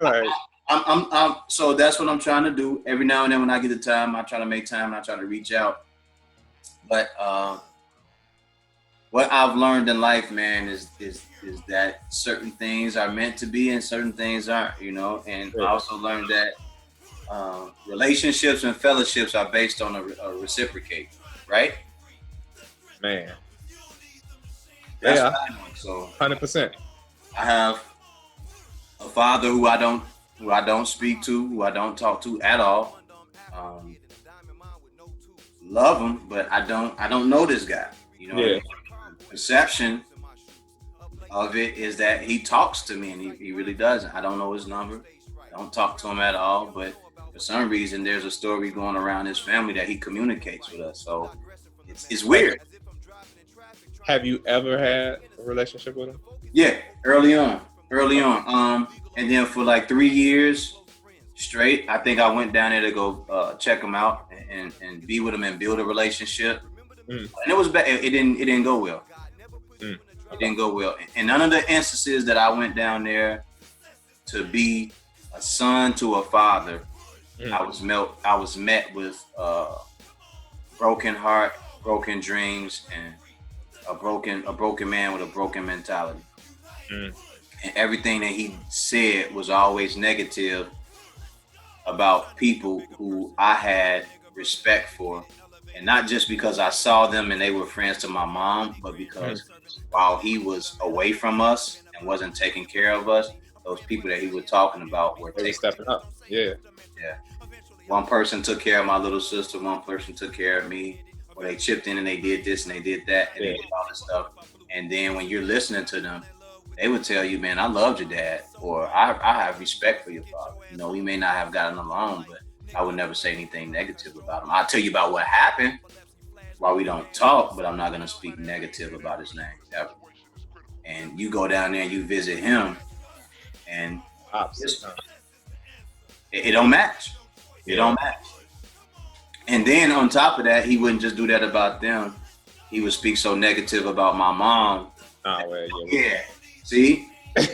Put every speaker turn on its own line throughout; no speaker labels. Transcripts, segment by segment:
Like,
So that's what I'm trying to do. Every now and then when I get the time, I try to make time and I try to reach out. But what I've learned in life, man, is that certain things are meant to be and certain things aren't, you know. And I also learned that relationships and fellowships are based on a reciprocate, right?
man,
That's
yeah,
what I know. So
100%.
I have a father who I don't speak to, who I don't talk to at all. Um, love him, but I don't know this guy. You know what I
Yeah,
mean? Perception of it is that he talks to me and he really doesn't. I don't know his number. I don't talk to him at all, but for some reason there's a story going around his family that he communicates with us. So it's
have,
weird.
have you ever had a relationship with him?
Yeah, early on. And then for like 3 years straight, I think I went down there to go check him out and be with him and build a relationship.
Mm,
And it was bad. It didn't go well.
mm,
It
okay.
didn't go well. And none of the instances that I went down there to be a son to a father,
Mm,
I was met with broken heart, broken dreams, and a broken man with a broken mentality.
mm,
And everything that he said was always negative about people who I had respect for. And not just because I saw them and they were friends to my mom, but
mm.
because while he was away from us and wasn't taking care of us, those people that he was talking about were
They were
taking
stepping up. Yeah.
care. Yeah. One person took care of my little sister, one person took care of me, or they chipped in and they did this and they did that and they
Yeah.
did all this stuff. And then when you're listening to them, they would tell you, man, I loved your dad, or I have respect for your father. You know, we may not have gotten along, but I would never say anything negative about him. I'll tell you about what happened while we don't talk, but I'm not going to speak negative about his name ever. And you go down there and you visit him, and
Opposite. Huh?
it don't match. It
Yeah.
don't match. And then on top of that, he wouldn't just do that about them. He would speak so negative about my mom.
Oh, well, yeah.
Yeah. See,
We,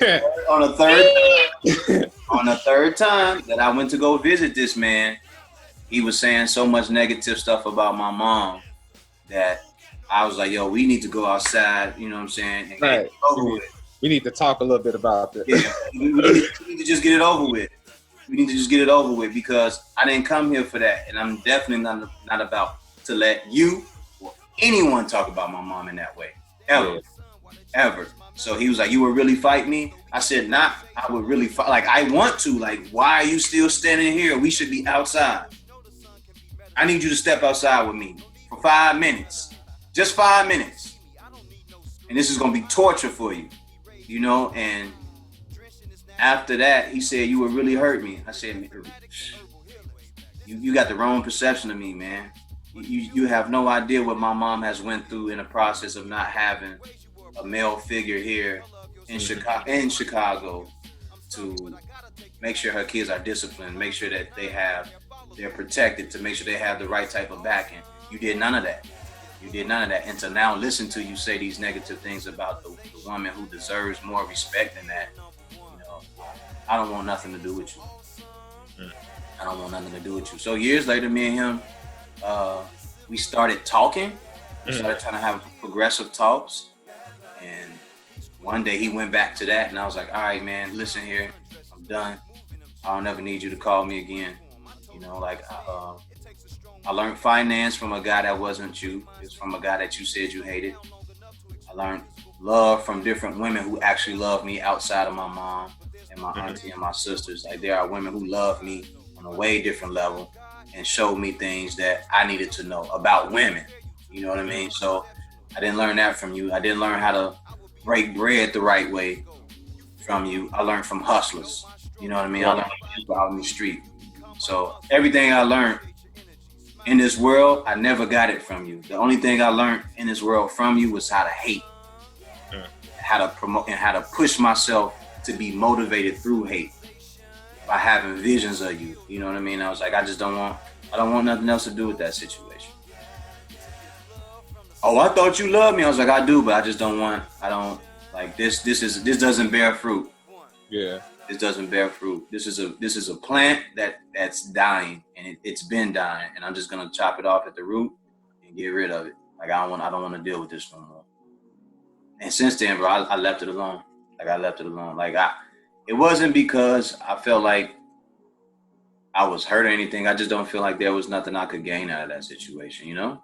on the third on the third time that I went to go visit this man, he was saying so much negative stuff about my mom that I was like, yo, we need to go outside, you know what I'm saying, and get it
right. We
over
need,
with.
we need to talk a little bit about this.
Yeah, we need to just get it over with. We need to just get it over with because I didn't come here for that. And I'm definitely not about to let you or anyone talk about my mom in that way. Ever.
Yeah.
Ever. So he was like, you would really fight me? I said, not I would really fight. Like, I want to. Like, why are you still standing here? We should be outside. I need you to step outside with me for 5 minutes. Just 5 minutes. And this is going to be torture for you. You know, and after that, he said, you would really hurt me. I said, you got the wrong perception of me, man. You have no idea what my mom has went through in the process of not having a male figure here in Chicago to make sure her kids are disciplined, make sure that they're protected, to make sure they have the right type of backing. You did none of that. You did none of that. And to now listen to you say these negative things about the woman who deserves more respect than that, you know, I don't want nothing to do with you.
Mm,
I don't want nothing to do with you. So years later, me and him, we started talking. We
mm,
started trying to have progressive talks. And one day he went back to that, and I was like, all right, man, listen here. I'm done. I'll never need you to call me again. You know, like, I learned finance from a guy that wasn't you. It's from a guy that you said you hated. I learned love from different women who actually love me outside of my mom and my
mm,
auntie and my sisters. Like, there are women who love me on a way different level and showed me things that I needed to know about women. You know what I
mm.
mean? So I didn't learn that from you. I didn't learn how to break bread the right way from you. I learned from hustlers. You know what I mean? I
Right.
learned from people out in the street. So everything I learned in this world, I never got it from you. The only thing I learned in this world from you was how to hate,
Mm.
how to promote, and how to push myself to be motivated through hate by having visions of you. You know what I mean? I was like, I don't want nothing else to do with that situation. Oh, I thought you loved me. I was like, I do, but I don't like this. This doesn't bear fruit.
Yeah.
this doesn't bear fruit. This is a plant that's dying, and it's been dying, and I'm just gonna chop it off at the root and get rid of it. Like I don't want to deal with this no more. And since then, bro, I left it alone. Like I left it alone. It wasn't because I felt like I was hurt or anything. I just don't feel like there was nothing I could gain out of that situation, you know?